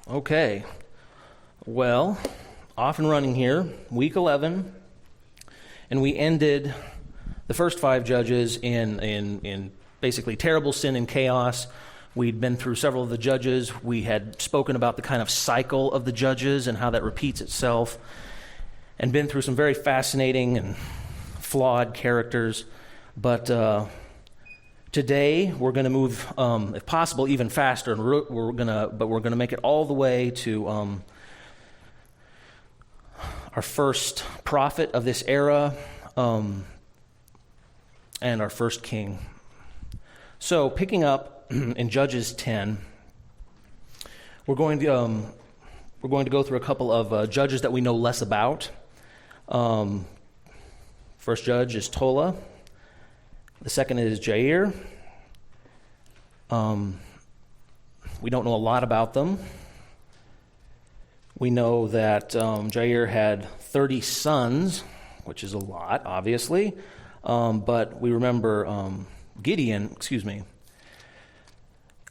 Okay. Well, off and running here, week 11, and we ended the first 5 judges in basically terrible sin and chaos. We'd been through several of the judges. We had spoken about the kind of cycle of the judges and how that repeats itself, and been through some very fascinating and flawed characters. But today we're going to move, if possible, even faster, and we're going to make it all the way to our first prophet of this era, and our first king. So, picking up in Judges 10, we're going to go through a couple of judges that we know less about. First judge is Tola. The second is Jair. We don't know a lot about them. We know that Jair had 30 sons, which is a lot, obviously. But we remember Gideon,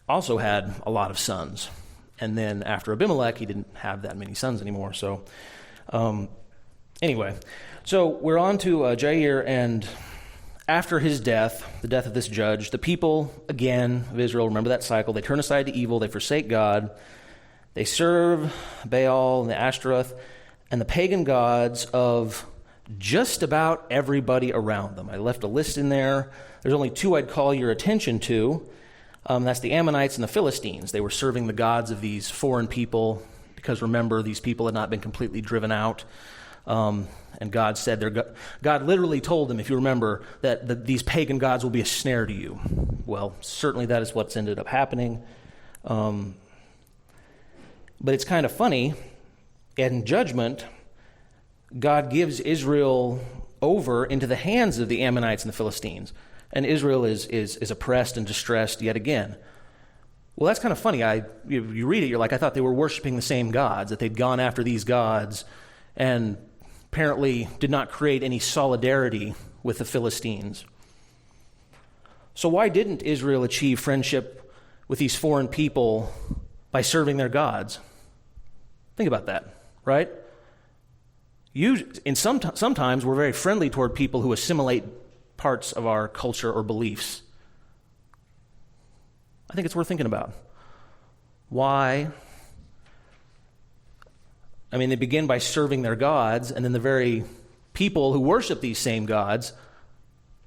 also had a lot of sons. And then after Abimelech, he didn't have that many sons anymore. So anyway, so we're on to Jair, and after his death, the death of this judge, the people, again, of Israel, remember that cycle, they turn aside to evil, they forsake God, they serve Baal and the Ashtaroth and the pagan gods of just about everybody around them. I left a list in there. There's only 2 I'd call your attention to. That's the Ammonites and the Philistines. They were serving the gods of these foreign people because, remember, these people had not been completely driven out. And God said, God literally told them, if you remember, that these pagan gods will be a snare to you. Well, certainly that is what's ended up happening. But it's kind of funny. In judgment, God gives Israel over into the hands of the Ammonites and the Philistines. And Israel is oppressed and distressed yet again. Well, that's kind of funny. You read it, you're like, I thought they were worshiping the same gods, that they'd gone after these gods, and apparently did not create any solidarity with the Philistines. So why didn't Israel achieve friendship with these foreign people by serving their gods? Think about that, right? Sometimes we're very friendly toward people who assimilate parts of our culture or beliefs. I think it's worth thinking about. Why? I mean, they begin by serving their gods, and then the very people who worship these same gods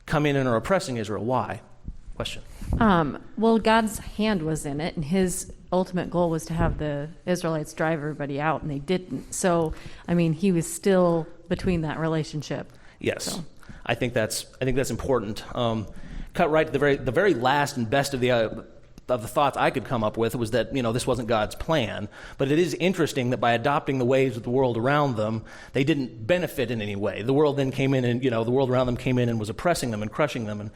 come in and are oppressing Israel. Why? Question. Well, God's hand was in it, and his ultimate goal was to have the Israelites drive everybody out, and they didn't. So, I mean, he was still between that relationship. Yes. So. I think that's important. Cut right to the very last and best of the thoughts I could come up with was that, this wasn't God's plan. But it is interesting that by adopting the ways of the world around them, they didn't benefit in any way. The world then came in and, the world around them came in and was oppressing them and crushing them.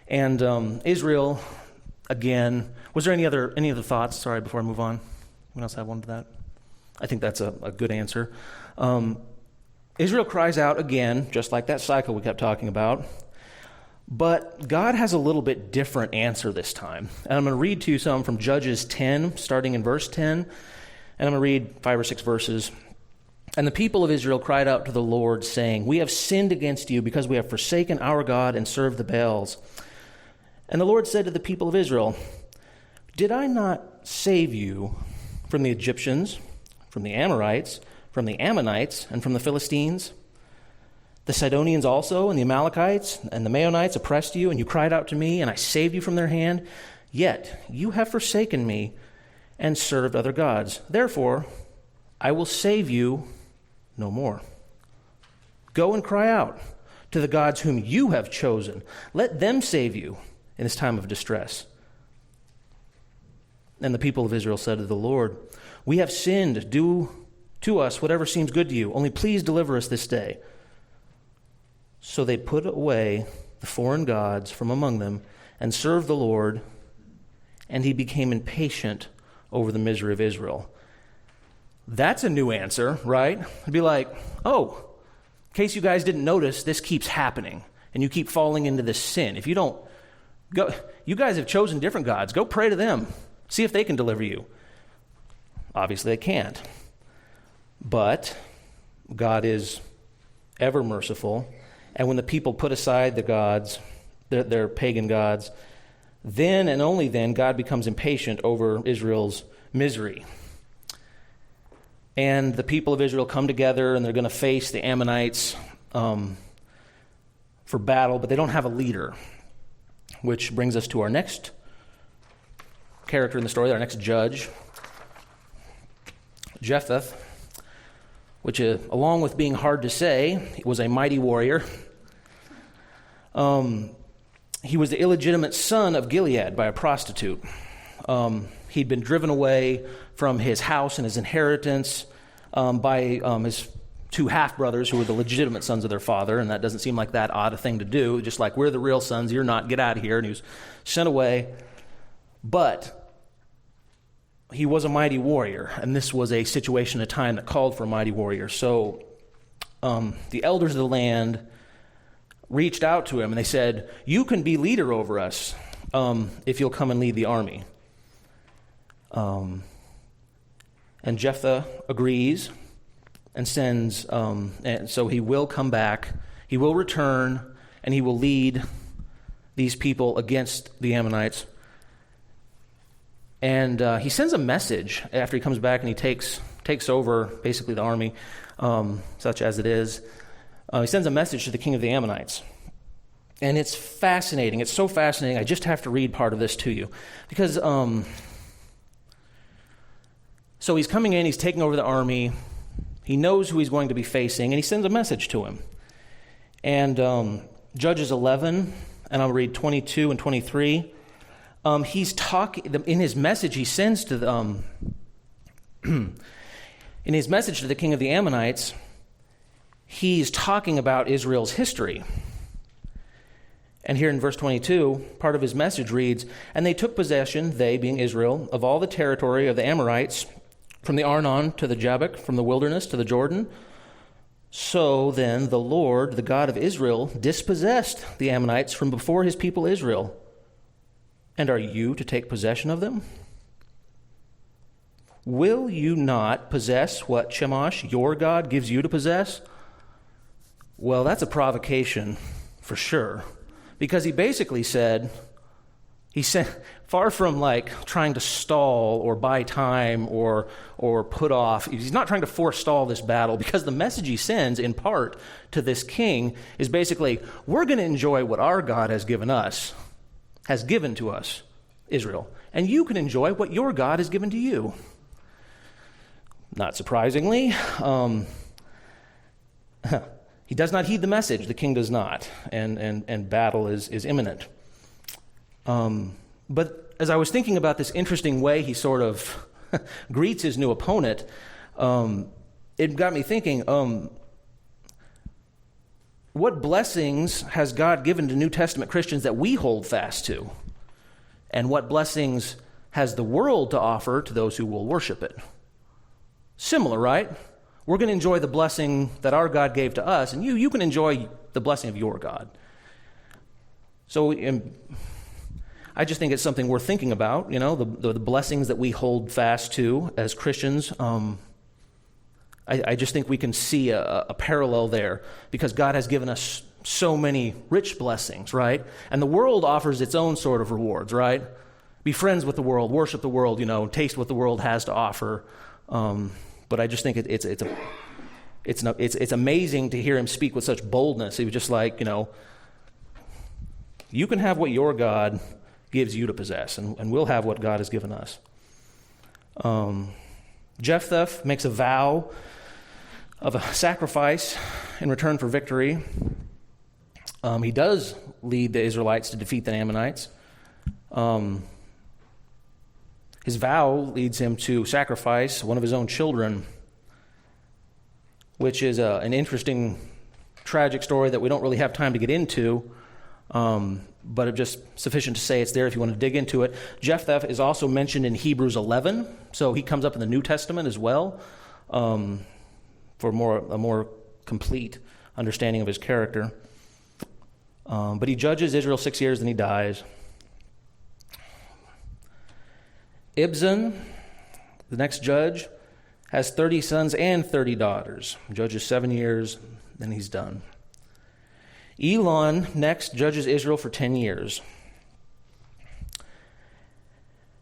And Israel, again, was there any other thoughts? Sorry, before I move on. Anyone else have one to that? I think that's a good answer. Israel cries out again, just like that cycle we kept talking about. But God has a little bit different answer this time. And I'm going to read to you some from Judges 10, starting in verse 10. And I'm going to read 5 or 6 verses. And the people of Israel cried out to the Lord, saying, "We have sinned against you because we have forsaken our God and served the Baals." And the Lord said to the people of Israel, "Did I not save you from the Egyptians, from the Amorites, from the Ammonites, and from the Philistines? The Sidonians also, and the Amalekites, and the Maonites oppressed you, and you cried out to me, and I saved you from their hand. Yet you have forsaken me and served other gods. Therefore, I will save you no more. Go and cry out to the gods whom you have chosen. Let them save you in this time of distress." And the people of Israel said to the Lord, "We have sinned. Do to us whatever seems good to you. Only please deliver us this day." So they put away the foreign gods from among them and served the Lord, and he became impatient over the misery of Israel. That's a new answer, right? It'd be like, oh, in case you guys didn't notice, this keeps happening, and you keep falling into this sin. If you don't, go. You guys have chosen different gods. Go pray to them. See if they can deliver you. Obviously, they can't. But God is ever merciful, and when the people put aside the gods, their pagan gods, then and only then God becomes impatient over Israel's misery. And the people of Israel come together, and they're going to face the Ammonites for battle, but they don't have a leader, which brings us to our next character in the story, our next judge, Jephthah, which, along with being hard to say, was a mighty warrior. He was the illegitimate son of Gilead by a prostitute. He'd been driven away from his house and his inheritance by his two half-brothers who were the legitimate sons of their father, and that doesn't seem like that odd a thing to do. Just like, we're the real sons, you're not, get out of here. And he was sent away. But he was a mighty warrior, and this was a situation, a time that called for a mighty warrior. So the elders of the land reached out to him, and they said, you can be leader over us if you'll come and lead the army. And Jephthah agrees and sends, and so he will come back, he will return, and he will lead these people against the Ammonites. And he sends a message after he comes back, and he takes over basically the army, such as it is. He sends a message to the king of the Ammonites. And it's fascinating. It's so fascinating. I just have to read part of this to you. Because, so he's coming in, he's taking over the army. He knows who he's going to be facing, and he sends a message to him. And Judges 11, and I'll read 22 and 23. He's talking, in his message he sends to the, in his message to the king of the Ammonites, he's talking about Israel's history. And here in verse 22, part of his message reads, and they took possession, they being Israel, of all the territory of the Amorites, from the Arnon to the Jabbok, from the wilderness to the Jordan. So then the Lord, the God of Israel, dispossessed the Ammonites from before his people Israel. And are you to take possession of them? Will you not possess what Chemosh, your God, gives you to possess? Well, that's a provocation for sure. Because he basically said, far from like trying to stall or buy time or put off, he's not trying to forestall this battle, because the message he sends in part to this king is basically, we're going to enjoy what our God has given to us, Israel, and you can enjoy what your God has given to you. Not surprisingly, he does not heed the message. The king does not, and battle is imminent. But as I was thinking about this interesting way he sort of greets his new opponent, it got me thinking, what blessings has God given to New Testament Christians that we hold fast to? And what blessings has the world to offer to those who will worship it? Similar, right? We're going to enjoy the blessing that our God gave to us, and you can enjoy the blessing of your God. So I just think it's something worth thinking about, the blessings that we hold fast to as Christians. I just think we can see a parallel there, because God has given us so many rich blessings, right? And the world offers its own sort of rewards, right? Be friends with the world, worship the world, taste what the world has to offer. But I just think it's amazing to hear him speak with such boldness. He was just like, you can have what your God gives you to possess, and we'll have what God has given us. Jephthah makes a vow of a sacrifice in return for victory. He does lead the Israelites to defeat the Ammonites. His vow leads him to sacrifice one of his own children, which is an interesting, tragic story that we don't really have time to get into, but it's just sufficient to say it's there if you want to dig into it. Jephthah is also mentioned in Hebrews 11, so he comes up in the New Testament as well, for a more complete understanding of his character. But he judges Israel 6 years, then he dies. Ibzan The next judge has 30 sons and 30 daughters. Judges 7 years, then he's done. Elon next judges Israel for 10 years.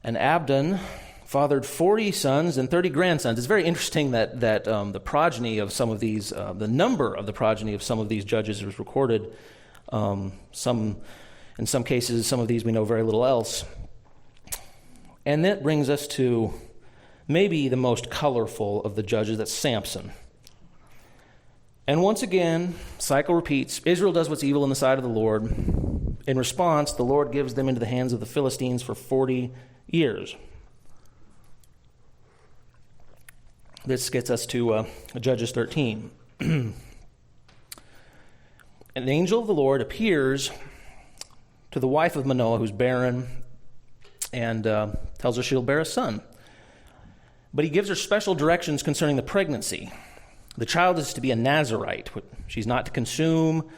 And Abdon fathered 40 sons and 30 grandsons. It's very interesting that the progeny of some of these, the number of the progeny of some of these judges is recorded. In some cases, some of these we know very little else. And that brings us to maybe the most colorful of the judges, that's Samson. And once again, cycle repeats. Israel does what's evil in the sight of the Lord. In response, the Lord gives them into the hands of the Philistines for 40 years. This gets us to Judges 13. An angel of the Lord appears to the wife of Manoah, who's barren, and tells her she'll bear a son. But he gives her special directions concerning the pregnancy. The child is to be a Nazirite. She's not to consume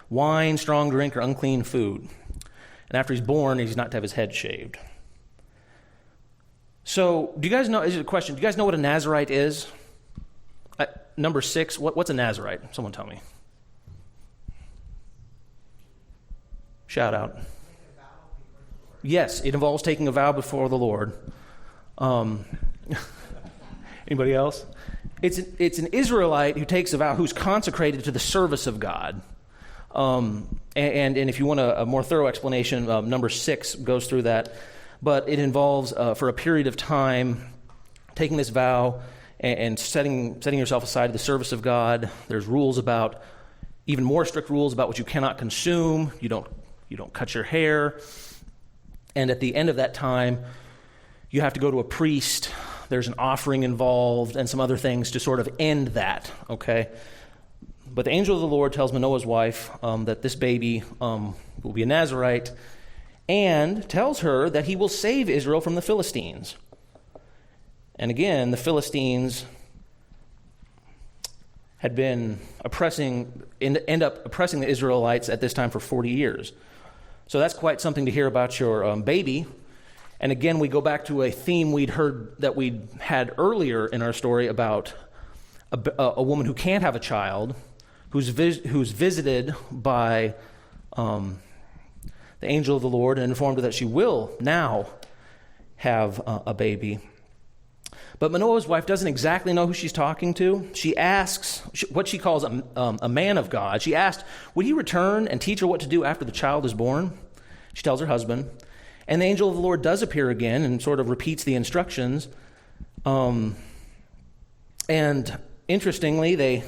wine, strong drink, or unclean food. And after he's born, he's not to have his head shaved. So, do you guys know, is it a question, do you guys know what a Nazirite is? Number 6, what's a Nazirite? Someone tell me. Shout out. Yes, it involves taking a vow before the Lord. Anybody else? It's an Israelite who takes a vow, who's consecrated to the service of God. And if you want a more thorough explanation, number 6 goes through that. But it involves, for a period of time, taking this vow and setting yourself aside to the service of God. There's rules about, even more strict rules about what you cannot consume. You don't cut your hair. And at the end of that time, you have to go to a priest. There's an offering involved and some other things to sort of end that, okay? But the angel of the Lord tells Manoah's wife that this baby will be a Nazirite, and tells her that he will save Israel from the Philistines. And again, the Philistines had been end up oppressing the Israelites at this time for 40 years. So that's quite something to hear about your baby. And again, we go back to a theme we'd had earlier in our story about a woman who can't have a child, who's visited by the angel of the Lord and informed her that she will now have a baby. But Manoah's wife doesn't exactly know who she's talking to. She asks what she calls a man of God. She asked, would he return and teach her what to do after the child is born? She tells her husband. And the angel of the Lord does appear again and sort of repeats the instructions. And interestingly,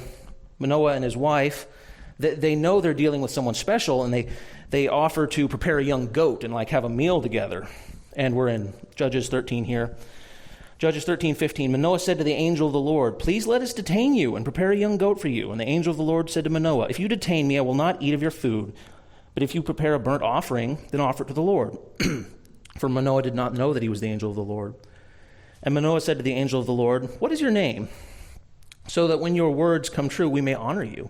Manoah and his wife, they know they're dealing with someone special, and they offer to prepare a young goat and have a meal together. And we're in Judges 13 here. Judges 13:15, Manoah said to the angel of the Lord, please let us detain you and prepare a young goat for you. And the angel of the Lord said to Manoah, if you detain me, I will not eat of your food. But if you prepare a burnt offering, then offer it to the Lord. For Manoah did not know that he was the angel of the Lord. And Manoah said to the angel of the Lord, what is your name? So that when your words come true, we may honor you.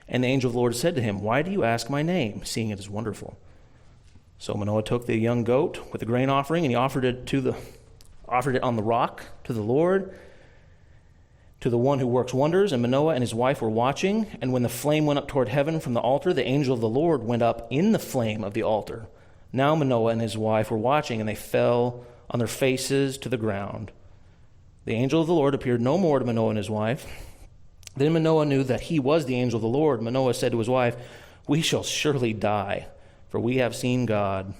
And the angel of the Lord said to him, why do you ask my name, seeing it is wonderful? So Manoah took the young goat with the grain offering, and he offered it on the rock to the Lord, to the one who works wonders. And Manoah and his wife were watching. And when the flame went up toward heaven from the altar, the angel of the Lord went up in the flame of the altar. Now Manoah and his wife were watching, and they fell on their faces to the ground. The angel of the Lord appeared no more to Manoah and his wife. Then Manoah knew that he was the angel of the Lord. Manoah said to his wife, we shall surely die, for we have seen God.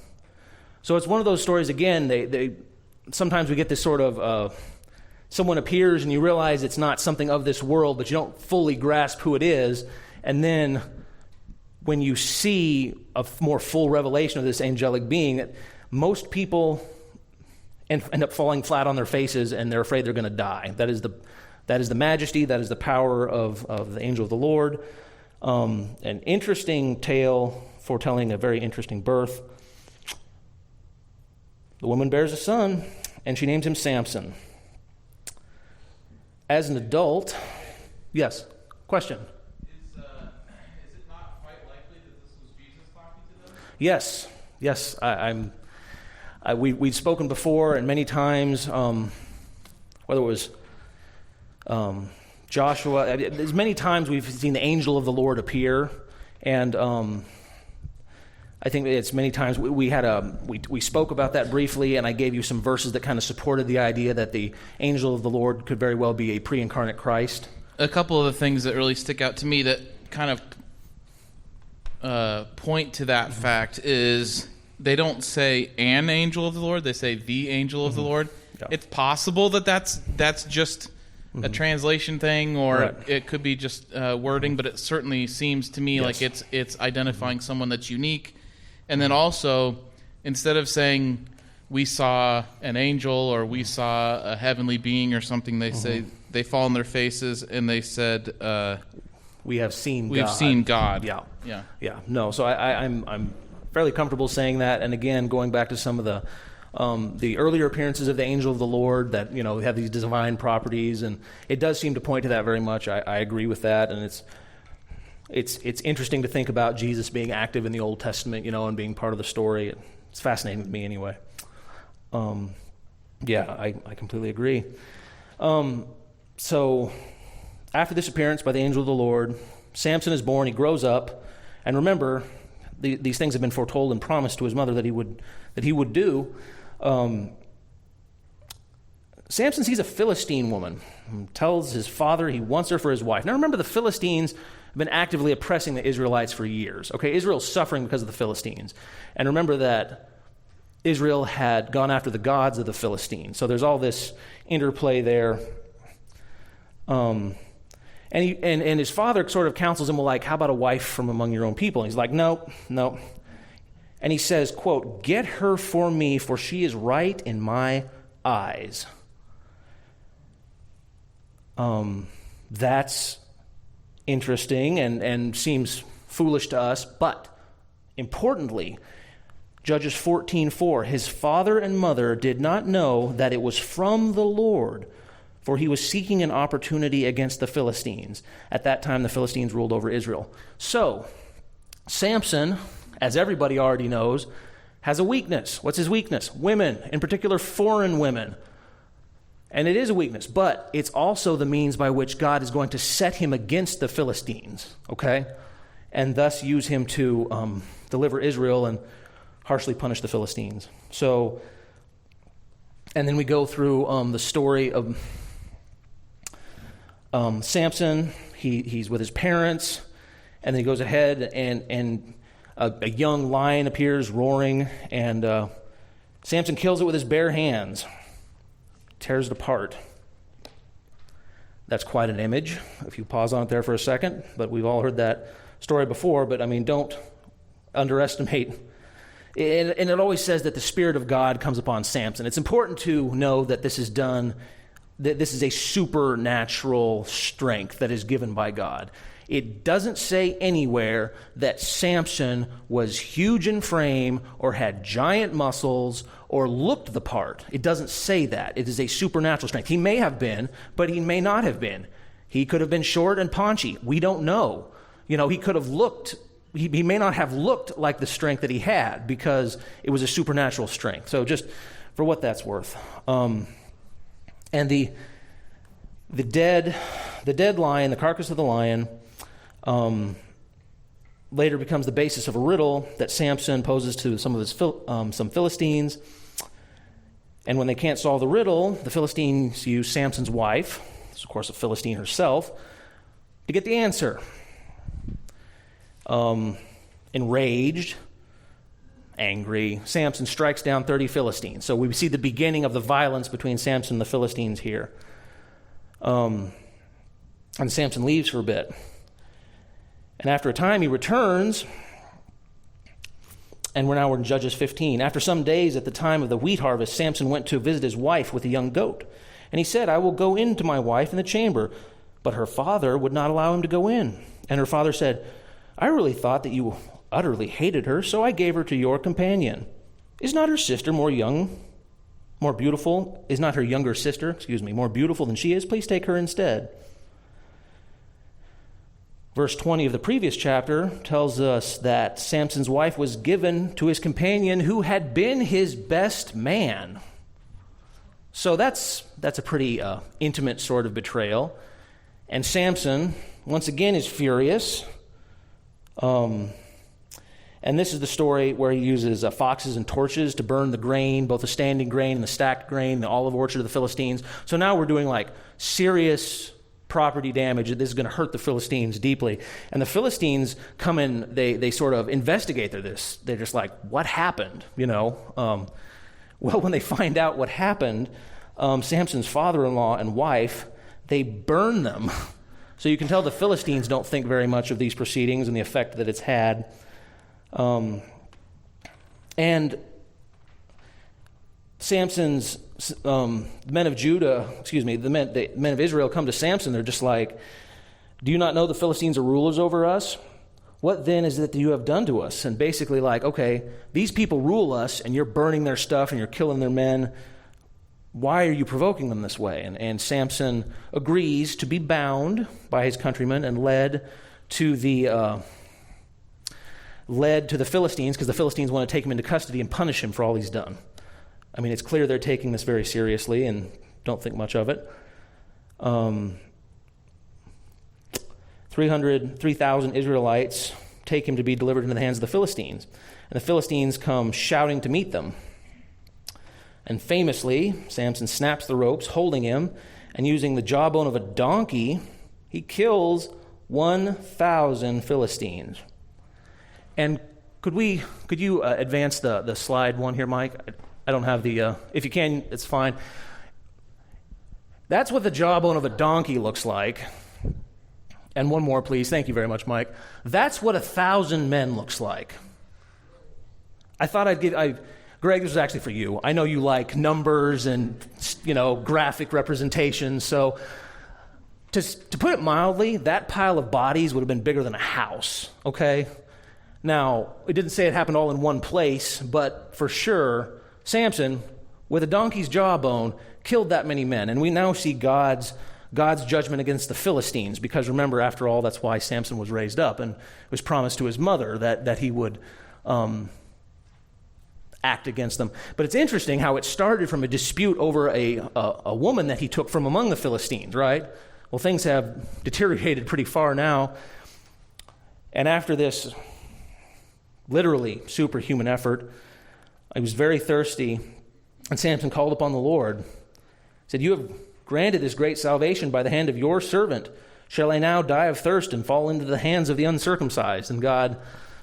So it's one of those stories, again, sometimes we get this sort of, someone appears and you realize it's not something of this world, but you don't fully grasp who it is. And then when you see a more full revelation of this angelic being, that most people end up falling flat on their faces and they're afraid they're going to die. That is the majesty, that is the power of the angel of the Lord. An interesting tale foretelling a very interesting birth. The woman bears a son, and she names him Samson. As an adult, yes, question? Is it not quite likely that this was Jesus talking to them? Yes. We've spoken before, and many times, whether it was Joshua. There's many times we've seen the angel of the Lord appear, and I think it's many times we spoke about that briefly, and I gave you some verses that kind of supported the idea that the angel of the Lord could very well be a pre-incarnate Christ. A couple of the things that really stick out to me that kind of point to that fact is they don't say an angel of the Lord, they say the angel of the Lord. Yeah. It's possible that that's just a translation thing, or it could be just wording, but it certainly seems to me like it's identifying someone that's unique. And then also, instead of saying we saw an angel or we saw a heavenly being or something, they say they fall on their faces and they said we have seen God. We've seen God. Yeah. No, so I'm fairly comfortable saying that. And again, going back to some of the earlier appearances of the angel of the Lord that, have these divine properties, and it does seem to point to that very much. I agree with that, and it's interesting to think about Jesus being active in the Old Testament, and being part of the story. It's fascinating to me anyway. I completely agree. So after this appearance by the angel of the Lord, Samson is born, he grows up, and remember, these things have been foretold and promised to his mother that he would do. Samson sees a Philistine woman, tells his father he wants her for his wife. Now remember, the Philistines have been actively oppressing the Israelites for years. Okay, Israel's suffering because of the Philistines. And remember that Israel had gone after the gods of the Philistines. So there's all this interplay there. And his father sort of counsels him, well, like, how about a wife from among your own people? And he's like, no. And he says, quote, "Get her for me, for she is right in my eyes." That's interesting and seems foolish to us, but importantly, Judges 14:4, his father and mother did not know that it was from the Lord, for he was seeking an opportunity against the Philistines. At that time, the Philistines ruled over Israel. So, Samson, as everybody already knows, has a weakness. What's his weakness? Women, in particular foreign women. And it is a weakness, but it's also the means by which God is going to set him against the Philistines, okay? And thus use him to deliver Israel and harshly punish the Philistines. So, and then we go through the story of Samson. He's with his parents, and then he goes ahead and a young lion appears roaring, and Samson kills it with his bare hands, tears it apart. That's quite an image, if you pause on it there for a second, but we've all heard that story before, but don't underestimate. And it always says that the Spirit of God comes upon Samson. It's important to know that this is done, that this is a supernatural strength that is given by God. It doesn't say anywhere that Samson was huge in frame or had giant muscles or looked the part. It doesn't say that. It is a supernatural strength. He may have been, but he may not have been. He could have been short and paunchy. We don't know. He could have looked, he may not have looked like the strength that he had because it was a supernatural strength. So just for what that's worth. And the dead lion, the carcass of the lion, later becomes the basis of a riddle that Samson poses to some of his some Philistines. And when they can't solve the riddle, the Philistines use Samson's wife, of course a Philistine herself, to get the answer. Enraged, angry, Samson strikes down 30 Philistines. So we see the beginning of the violence between Samson and the Philistines here. And Samson leaves for a bit. And after a time, he returns, and we're in Judges 15. After some days, at the time of the wheat harvest, Samson went to visit his wife with a young goat. And he said, "I will go in to my wife in the chamber." But her father would not allow him to go in. And her father said, "I really thought that you utterly hated her, so I gave her to your companion. Is not her sister more beautiful? Is not her younger sister, more beautiful than she is? Please take her instead." Verse 20 of the previous chapter tells us that Samson's wife was given to his companion who had been his best man. So that's a pretty intimate sort of betrayal. And Samson, once again, is furious. And this is the story where he uses foxes and torches to burn the grain, both the standing grain and the stacked grain, the olive orchard of the Philistines. So now we're doing like serious property damage. This is going to hurt the Philistines deeply. And the Philistines come in, they sort of investigate this. They're just like, what happened? Well, when they find out what happened, Samson's father-in-law and wife, they burn them. So you can tell the Philistines don't think very much of these proceedings and the effect that it's had. And Samson's men of Judah, the men of Israel come to Samson. They're just like, do you not know the Philistines are rulers over us? What then is it that you have done to us? And basically like, okay, these people rule us and you're burning their stuff and you're killing their men. Why are you provoking them this way? And Samson agrees to be bound by his countrymen and led to the Philistines, because the Philistines want to take him into custody and punish him for all he's done. I mean, it's clear they're taking this very seriously and don't think much of it. 3,000 Israelites take him to be delivered into the hands of the Philistines. And the Philistines come shouting to meet them. And famously, Samson snaps the ropes, holding him, and using the jawbone of a donkey, he kills 1,000 Philistines. And could you advance the slide one here, Mike? I don't have the, if you can, it's fine. That's what the jawbone of a donkey looks like. And one more, please. Thank you very much, Mike. That's what 1,000 men looks like. I thought Greg, this was actually for you. I know you like numbers and, graphic representations. So to put it mildly, that pile of bodies would have been bigger than a house, okay? Now, it didn't say it happened all in one place, but for sure, Samson, with a donkey's jawbone, killed that many men. And we now see God's judgment against the Philistines, because remember, after all, that's why Samson was raised up, and it was promised to his mother that he would act against them. But it's interesting how it started from a dispute over a woman that he took from among the Philistines, right? Well, things have deteriorated pretty far now. And after this literally superhuman effort, he was very thirsty, and Samson called upon the Lord. He said, you have granted this great salvation by the hand of your servant. Shall I now die of thirst and fall into the hands of the uncircumcised? And God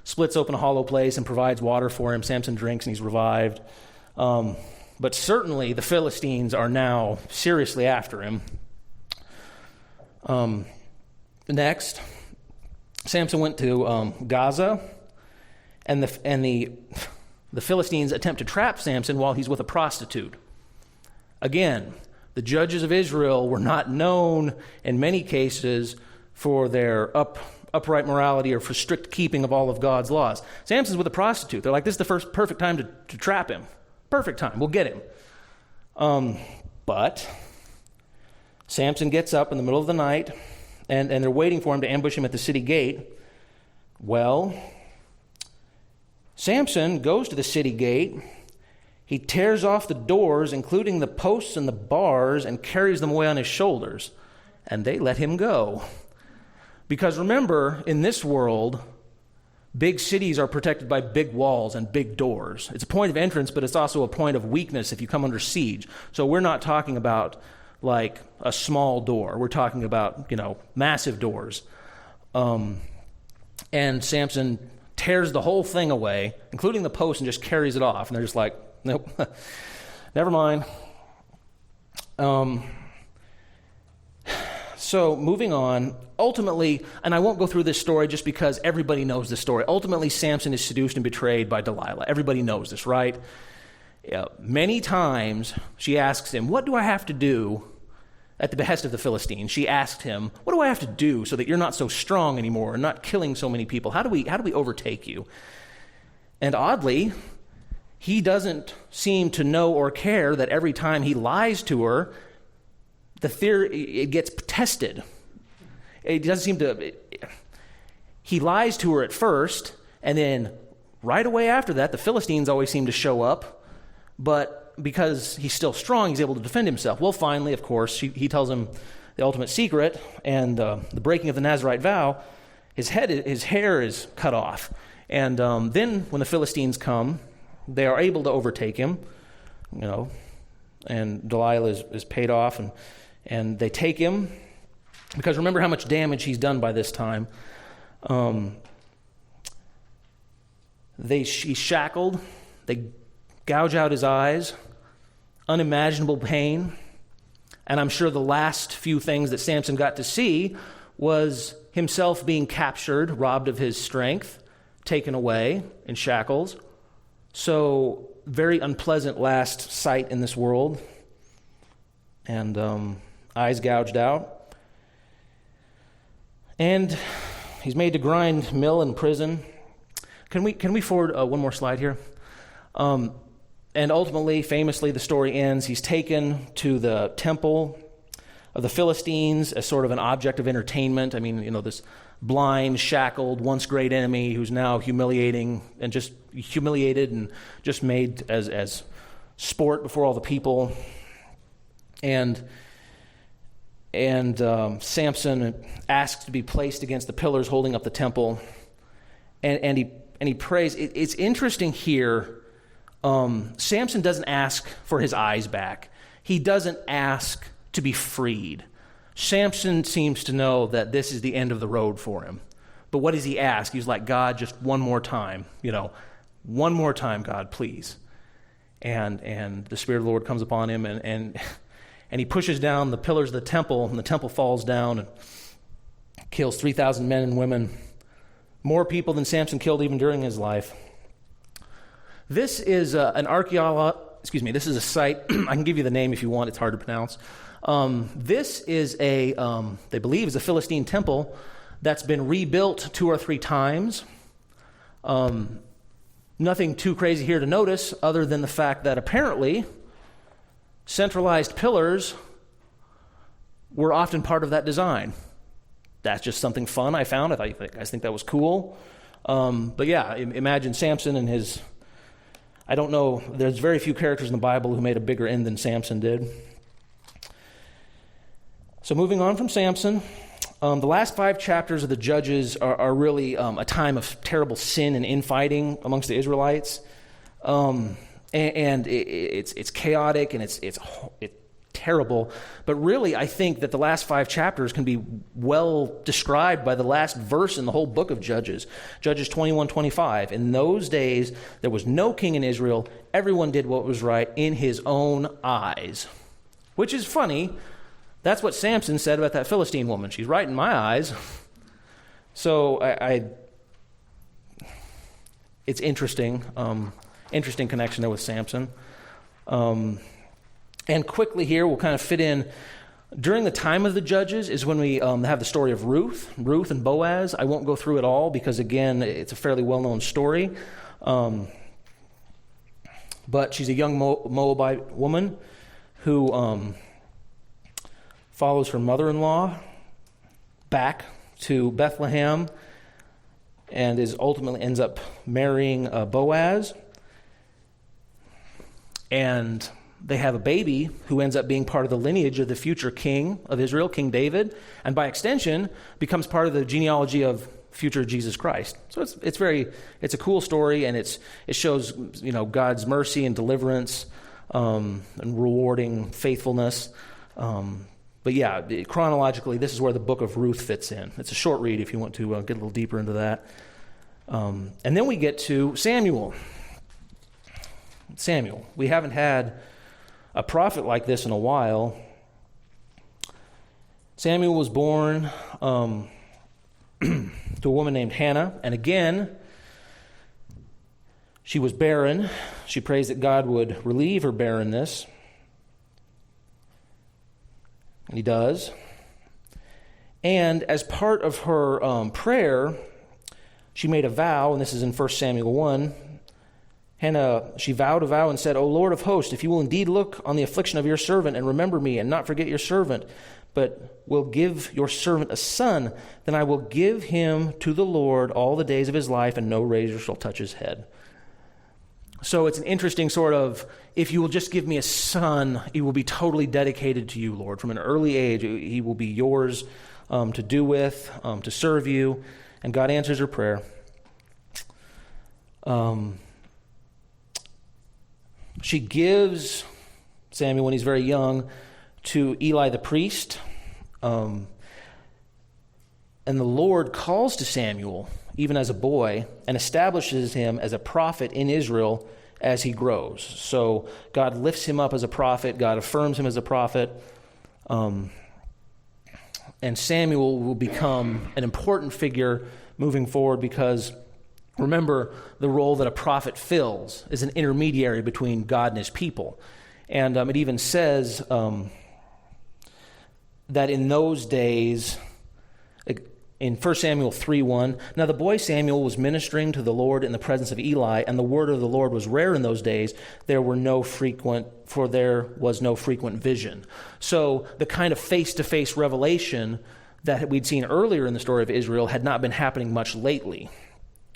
splits open a hollow place and provides water for him. Samson drinks and he's revived. But certainly the Philistines are now seriously after him. Next, Samson went to Gaza, and the Philistines attempt to trap Samson while he's with a prostitute. Again, the judges of Israel were not known in many cases for their upright morality or for strict keeping of all of God's laws. Samson's with a prostitute. They're like, this is the first perfect time to trap him. Perfect time. We'll get him. But Samson gets up in the middle of the night, and they're waiting for him to ambush him at the city gate. Well, Samson goes to the city gate. He tears off the doors, including the posts and the bars, and carries them away on his shoulders. And they let him go. Because remember, in this world, big cities are protected by big walls and big doors. It's a point of entrance, but it's also a point of weakness if you come under siege. So we're not talking about like a small door. We're talking about, massive doors. And Samson tears the whole thing away, including the post, and just carries it off. And they're just like, nope, never mind. So moving on, ultimately, and I won't go through this story just because everybody knows this story. Ultimately, Samson is seduced and betrayed by Delilah. Everybody knows this, right? Many times she asks him, what do I have to do at the behest of the Philistines? She asked him, what do I have to do so that you're not so strong anymore and not killing so many people? How do we overtake you? And oddly, he doesn't seem to know or care that every time he lies to her, the theory, it gets tested. It doesn't seem to... He lies to her at first, and then right away after that, the Philistines always seem to show up. But because he's still strong, he's able to defend himself. Well, finally, of course, he tells him the ultimate secret, and the breaking of the Nazirite vow, his hair is cut off. And then when the Philistines come, they are able to overtake him, and Delilah is paid off, and they take him, because remember how much damage he's done by this time. He's shackled, they gouge out his eyes, unimaginable pain, and I'm sure the last few things that Samson got to see was himself being captured, robbed of his strength, taken away in shackles. So, very unpleasant last sight in this world. And eyes gouged out. And he's made to grind mill in prison. Can we forward one more slide here? And ultimately, famously, the story ends. He's taken to the temple of the Philistines as sort of an object of entertainment. I mean, this blind, shackled, once great enemy who's now humiliated and just made as sport before all the people. And Samson asks to be placed against the pillars holding up the temple, and he prays. It's interesting here. Samson doesn't ask for his eyes back. He doesn't ask to be freed. Samson seems to know that this is the end of the road for him. But what does he ask? He's like, God, just one more time, one more time, God, please. And the Spirit of the Lord comes upon him, and he pushes down the pillars of the temple, and the temple falls down and kills 3,000 men and women, more people than Samson killed even during his life. This is this is a site. I can give you the name if you want. It's hard to pronounce. This is they believe is a Philistine temple that's been rebuilt 2 or 3 times. Nothing too crazy here to notice other than the fact that apparently centralized pillars were often part of that design. That's just something fun I found. I think that was cool. But yeah, imagine Samson and his... I don't know, there's very few characters in the Bible who made a bigger end than Samson did. So moving on from Samson, the last 5 chapters of the Judges are really a time of terrible sin and infighting amongst the Israelites. And it's chaotic and it's terrible. But really, I think that the last 5 chapters can be well described by the last verse in the whole book of Judges. Judges 21:25. In those days, there was no king in Israel. Everyone did what was right in his own eyes. Which is funny. That's what Samson said about that Philistine woman. She's right in my eyes. So it's interesting. Interesting connection there with Samson. And quickly here, we'll kind of fit in. During the time of the Judges is when we have the story of Ruth and Boaz. I won't go through it all because, again, it's a fairly well-known story. But she's a young Moabite woman who follows her mother-in-law back to Bethlehem and ultimately ends up marrying Boaz. And they have a baby who ends up being part of the lineage of the future king of Israel, King David, and by extension becomes part of the genealogy of future Jesus Christ. So it's a cool story, and it shows God's mercy and deliverance and rewarding faithfulness. But yeah, chronologically, this is where the book of Ruth fits in. It's a short read if you want to get a little deeper into that. And then we get to Samuel. We haven't had a prophet like this in a while. Samuel was born to a woman named Hannah, and again, she was barren. She prays that God would relieve her barrenness, and he does. And as part of her prayer, she made a vow, and this is in 1 Samuel 1. Hannah, she vowed a vow and said, O Lord of hosts, if you will indeed look on the affliction of your servant and remember me and not forget your servant, but will give your servant a son, then I will give him to the Lord all the days of his life, and no razor shall touch his head. So it's an interesting sort of, if you will just give me a son, he will be totally dedicated to you, Lord. From an early age, he will be yours to do with, to serve you. And God answers her prayer. She gives Samuel, when he's very young, to Eli the priest. And the Lord calls to Samuel, even as a boy, and establishes him as a prophet in Israel as he grows. So God lifts him up as a prophet. God affirms him as a prophet. And Samuel will become an important figure moving forward because, remember, the role that a prophet fills is an intermediary between God and his people. And it even says that in those days, in 1 Samuel 3:1, now the boy Samuel was ministering to the Lord in the presence of Eli, and the word of the Lord was rare in those days. There was no frequent vision. So the kind of face-to-face revelation that we'd seen earlier in the story of Israel had not been happening much lately.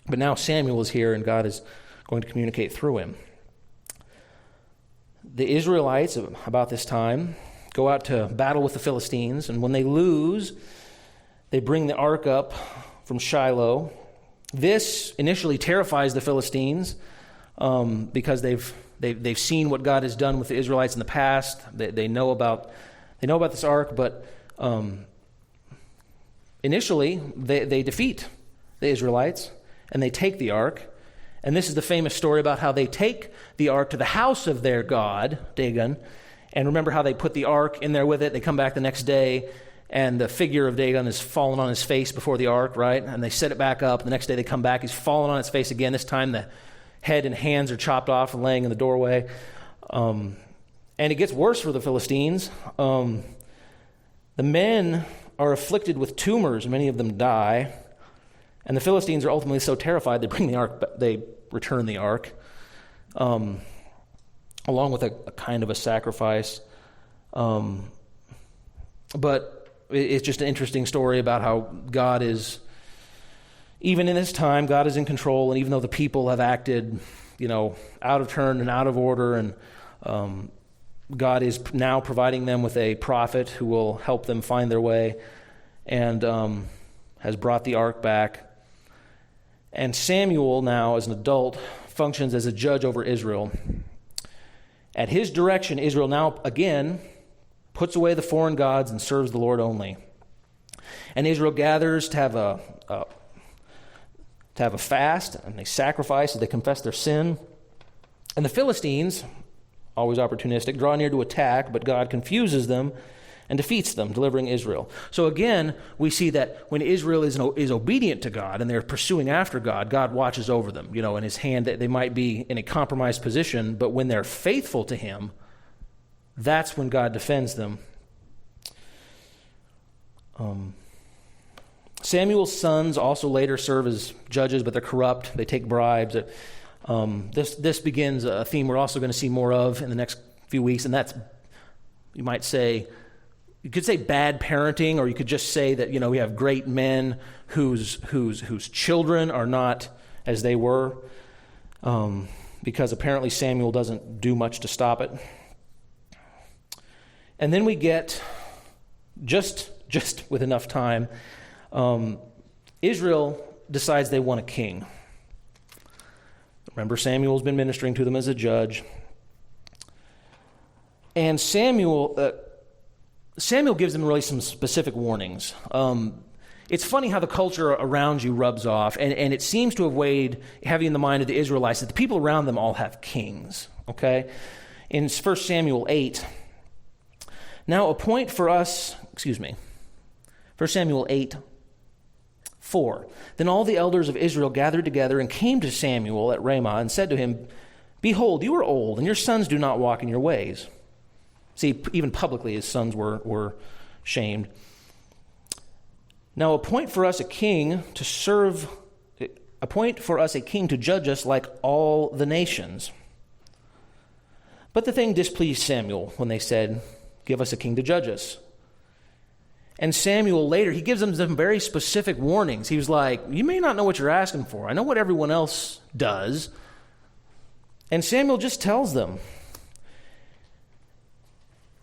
But now Samuel is here, and God is going to communicate through him. The Israelites, about this time, go out to battle with the Philistines, and when they lose, they bring the ark up from Shiloh. This initially terrifies the Philistines because they've seen what God has done with the Israelites in the past. They know about this ark, but initially they defeat the Israelites and they take the ark. And this is the famous story about how they take the ark to the house of their god, Dagon. And remember how they put the ark in there with it. They come back the next day, and the figure of Dagon is fallen on his face before the ark, right? And they set it back up. The next day they come back. He's fallen on his face again. This time the head and hands are chopped off and laying in the doorway. And it gets worse for the Philistines. The men are afflicted with tumors. Many of them die. And the Philistines are ultimately so terrified they bring the ark. They return the ark, along with a kind of a sacrifice. But it's just an interesting story about how God is, even in this time, God is in control. And even though the people have acted, out of turn and out of order, and God is now providing them with a prophet who will help them find their way, and has brought the ark back. And Samuel now, as an adult, functions as a judge over Israel. At his direction, Israel now, again, puts away the foreign gods and serves the Lord only. And Israel gathers to have a fast, and they sacrifice, and they confess their sin. And the Philistines, always opportunistic, draw near to attack, but God confuses them and defeats them, delivering Israel. So again, we see that when Israel is obedient to God and they're pursuing after God, God watches over them. In his hand, they might be in a compromised position, but when they're faithful to him, that's when God defends them. Samuel's sons also later serve as judges, but they're corrupt. They take bribes. This begins a theme we're also going to see more of in the next few weeks, and that's, you could say bad parenting, or you could just say that, we have great men whose children are not as they were, because apparently Samuel doesn't do much to stop it. And then we get, just with enough time, Israel decides they want a king. Remember, Samuel's been ministering to them as a judge. And Samuel gives them really some specific warnings. It's funny how the culture around you rubs off, and it seems to have weighed heavy in the mind of the Israelites that the people around them all have kings, okay? In 1 Samuel 8, now appoint for us, 1 Samuel 8:4. Then all the elders of Israel gathered together and came to Samuel at Ramah and said to him, "Behold, you are old, and your sons do not walk in your ways." See, even publicly his sons were shamed. "Now appoint for us a king to judge us like all the nations." But the thing displeased Samuel when they said, "Give us a king to judge us." And Samuel later, he gives them some very specific warnings. He was like, you may not know what you're asking for. I know what everyone else does. And Samuel just tells them.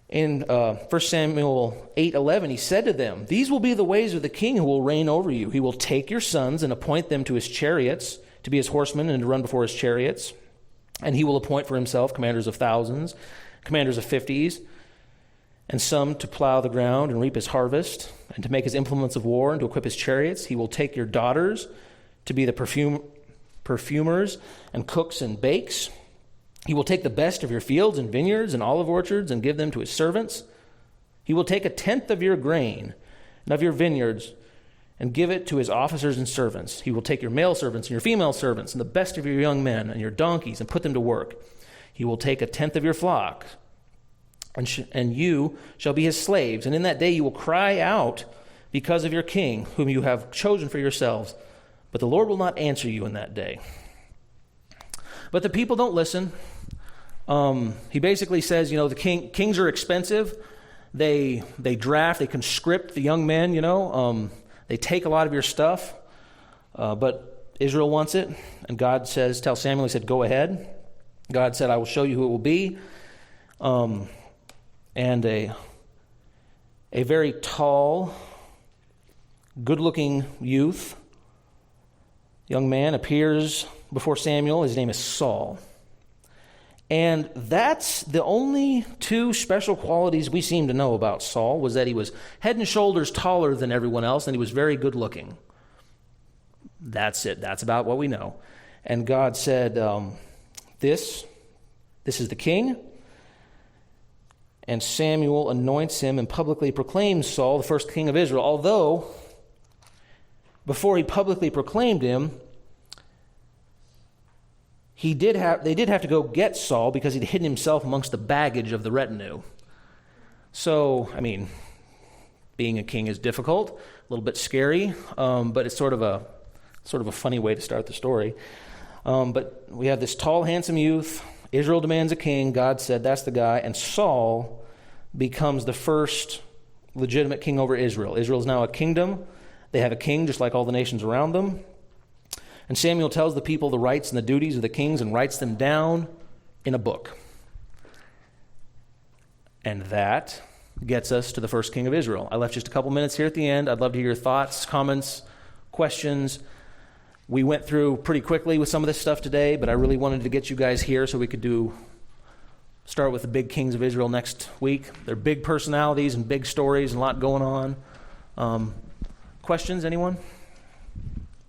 In 1 Samuel 8:11, he said to them, "These will be the ways of the king who will reign over you. He will take your sons and appoint them to his chariots, to be his horsemen and to run before his chariots. And he will appoint for himself commanders of thousands, commanders of 50s, and some to plow the ground and reap his harvest, and to make his implements of war and to equip his chariots. He will take your daughters to be the perfumers and cooks and bakes. He will take the best of your fields and vineyards and olive orchards and give them to his servants. He will take 1/10 of your grain and of your vineyards and give it to his officers and servants. He will take your male servants and your female servants and the best of your young men and your donkeys and put them to work. He will take 1/10 of your flock, and you shall be his slaves. And in that day you will cry out because of your king, whom you have chosen for yourselves. But the Lord will not answer you in that day." But the people don't listen. He basically says, the kings are expensive. They draft, they conscript the young men, they take a lot of your stuff. But Israel wants it. And God says, tell Samuel, he said, go ahead. God said, I will show you who it will be. And a very tall, good-looking young man appears before Samuel. His name is Saul. And that's the only two special qualities we seem to know about Saul, was that he was head and shoulders taller than everyone else, and he was very good looking. That's it. That's about what we know. And God said, this is the king. And Samuel anoints him and publicly proclaims Saul the first king of Israel, although before he publicly proclaimed him, they did have to go get Saul because he'd hidden himself amongst the baggage of the retinue. So, being a king is difficult, a little bit scary, but it's sort of a funny way to start the story. But we have this tall, handsome youth. Israel demands a king. God said, that's the guy. And Saul becomes the first legitimate king over Israel. Israel is now a kingdom. They have a king just like all the nations around them. And Samuel tells the people the rights and the duties of the kings and writes them down in a book. And that gets us to the first king of Israel. I left just a couple minutes here at the end. I'd love to hear your thoughts, comments, questions. We went through pretty quickly with some of this stuff today, but I really wanted to get you guys here so we could start with the big kings of Israel next week. They're big personalities and big stories and a lot going on. Questions, anyone?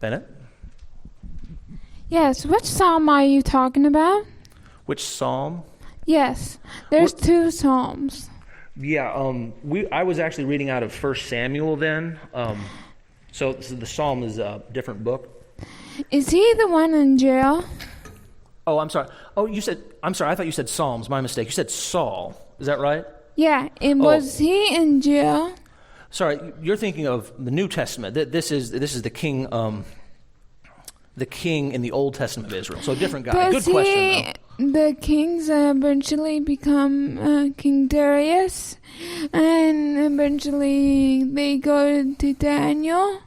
Bennett? Yes, which psalm are you talking about? Which psalm? Yes, there's two psalms. Yeah, I was actually reading out of 1 Samuel then. So the psalm is a different book. Is he the one in jail? Oh, I'm sorry. I'm sorry. I thought you said Psalms. My mistake. You said Saul. Is that right? Yeah, was he in jail? Sorry, you're thinking of the New Testament. This is the king. The king in the Old Testament of Israel. So a different guy. Good question, though. The kings eventually become King Darius, and eventually they go to Daniel.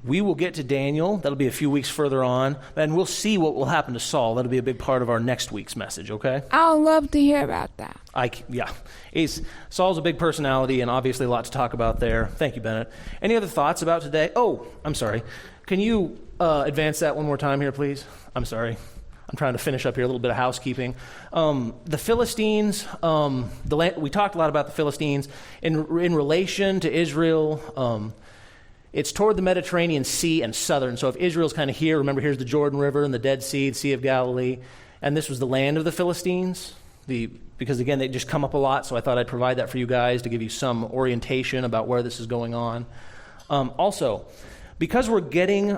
We will get to Daniel. That'll be a few weeks further on, and we'll see what will happen to Saul. That'll be a big part of our next week's message, okay? I'd love to hear about that. Saul's a big personality, and obviously a lot to talk about there. Thank you, Bennett. Any other thoughts about today? Oh, I'm sorry. Can you advance that one more time here, please? I'm sorry. I'm trying to finish up here, a little bit of housekeeping. The Philistines, we talked a lot about the Philistines. In relation to Israel, it's toward the Mediterranean Sea and southern. So if Israel's kind of here, remember here's the Jordan River and the Dead Sea, the Sea of Galilee, and this was the land of the Philistines. Because again, they just come up a lot, so I thought I'd provide that for you guys to give you some orientation about where this is going on. Also, because we're getting,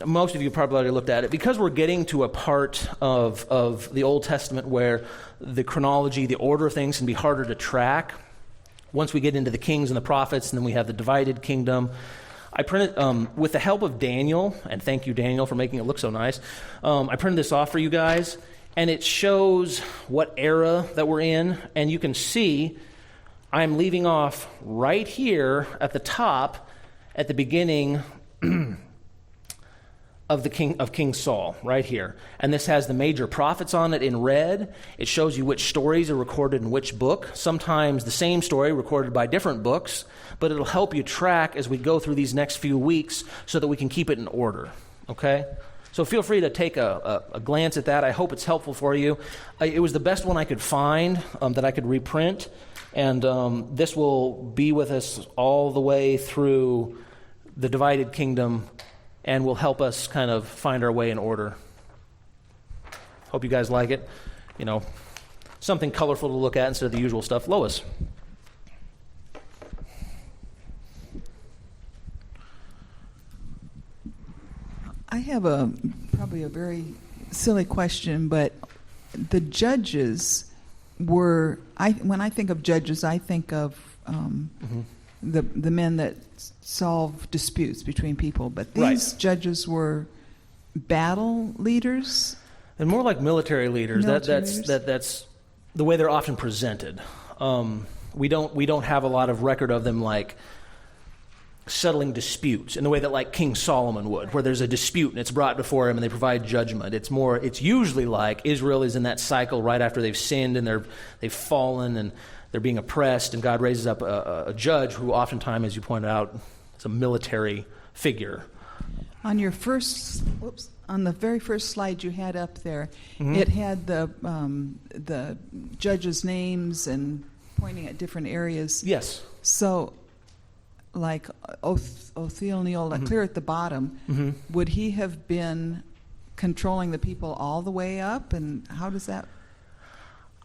most of you probably already looked at it, because we're getting to a part of the Old Testament where the chronology, the order of things can be harder to track. Once we get into the kings and the prophets, and then we have the divided kingdom, I printed, with the help of Daniel, and thank you, Daniel, for making it look so nice, I printed this off for you guys, and it shows what era that we're in, and you can see I'm leaving off right here at the top at the beginning of King Saul right here. And this has the major prophets on it in red. It shows you which stories are recorded in which book. Sometimes the same story recorded by different books, but it'll help you track as we go through these next few weeks so that we can keep it in order, okay? So feel free to take a glance at that. I hope it's helpful for you. It was the best one I could find that I could reprint, and this will be with us all the way through the divided kingdom and will help us kind of find our way in order. Hope you guys like it. You know, something colorful to look at instead of the usual stuff. Lois. I have probably a very silly question, but the judges were, when I think of judges, I think of the men that solve disputes between people. But these judges were battle leaders? And more like military leaders. Leaders. That's the way they're often presented. We don't have a lot of record of them like settling disputes in the way that like King Solomon would, where there's a dispute and it's brought before him and they provide judgment. It's usually like Israel is in that cycle right after they've sinned and they've fallen and they're being oppressed, and God raises up a judge who oftentimes, as you pointed out, is a military figure. On the very first slide you had up there, it had the judges' names and pointing at different areas. Yes. So, like Othniel, clear at the bottom, would he have been controlling the people all the way up? And how does that?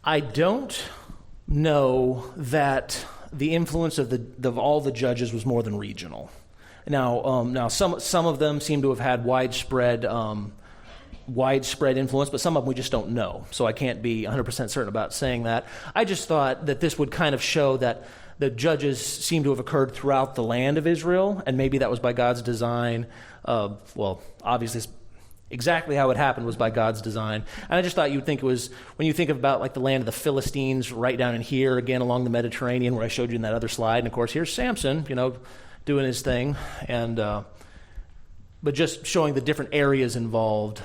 I don't know that the influence of all the judges was more than regional. Now some of them seem to have had widespread influence, but some of them we just don't know. So I can't be 100% certain about saying that. I just thought that this would kind of show that the judges seem to have occurred throughout the land of Israel, and maybe that was by God's design. Obviously, exactly how it happened was by God's design. And I just thought you'd think it was, when you think about like the land of the Philistines right down in here, again along the Mediterranean where I showed you in that other slide, and of course here's Samson, doing his thing, and but just showing the different areas involved.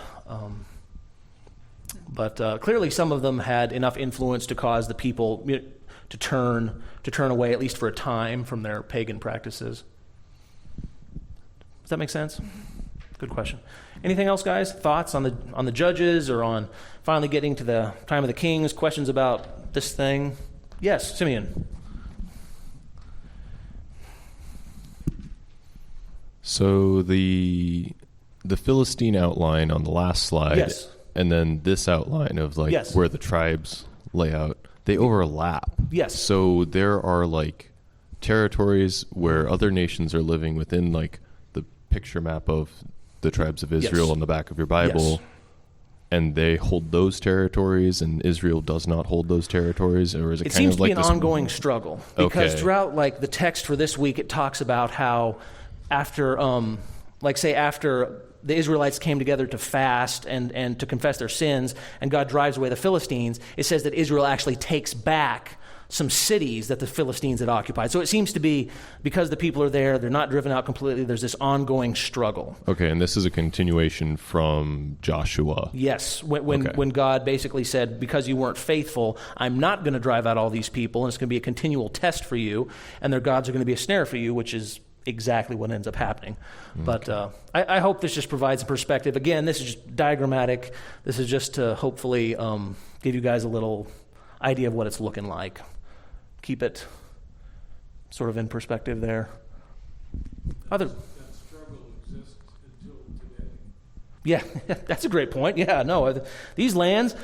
But clearly some of them had enough influence to cause the people to turn away, at least for a time, from their pagan practices. Does that make sense? Good question. Anything else, guys? Thoughts on the judges, or on finally getting to the time of the kings? Questions about this thing? Yes, Simeon. So the Philistine outline on the last slide, yes, and then this outline of yes, where the tribes lay out, they overlap. Yes. So there are like territories where other nations are living within like the picture map of the tribes of Israel, yes, on the back of your Bible, yes, and they hold those territories, and Israel does not hold those territories, or is it kind seems of to like be an ongoing struggle, because throughout like the text for this week, it talks about how after after the Israelites came together to fast and to confess their sins, and God drives away the Philistines, it says that Israel actually takes back some cities that the Philistines had occupied. So it seems to be, because the people are there, they're not driven out completely, there's this ongoing struggle. Okay, and this is a continuation from Joshua. Yes, when God basically said, because you weren't faithful, I'm not going to drive out all these people, and it's going to be a continual test for you, and their gods are going to be a snare for you, which is exactly what ends up happening. Okay. But I hope this just provides a perspective. Again, this is just diagrammatic. This is just to hopefully give you guys a little idea of what it's looking like. Keep it sort of in perspective there. That struggle exists until today. Yeah, that's a great point. Yeah, no, these lands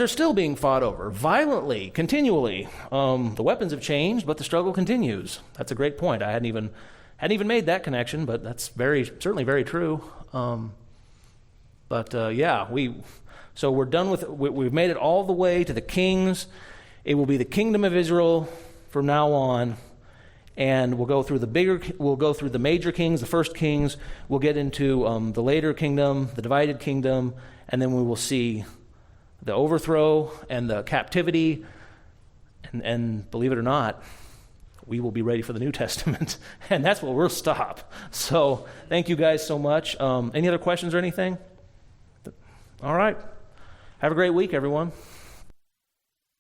are still being fought over violently, continually. The weapons have changed, but the struggle continues. That's a great point. I hadn't even made that connection, but that's certainly very true. So we're done with. We've made it all the way to the kings. It will be the kingdom of Israel from now on, and we'll go through the major kings, the first kings. We'll get into the later kingdom, the divided kingdom, and then we will see the overthrow and the captivity, and believe it or not, we will be ready for the New Testament. And that's where we'll stop. So thank you guys so much. Any other questions or anything? All right. Have a great week, everyone.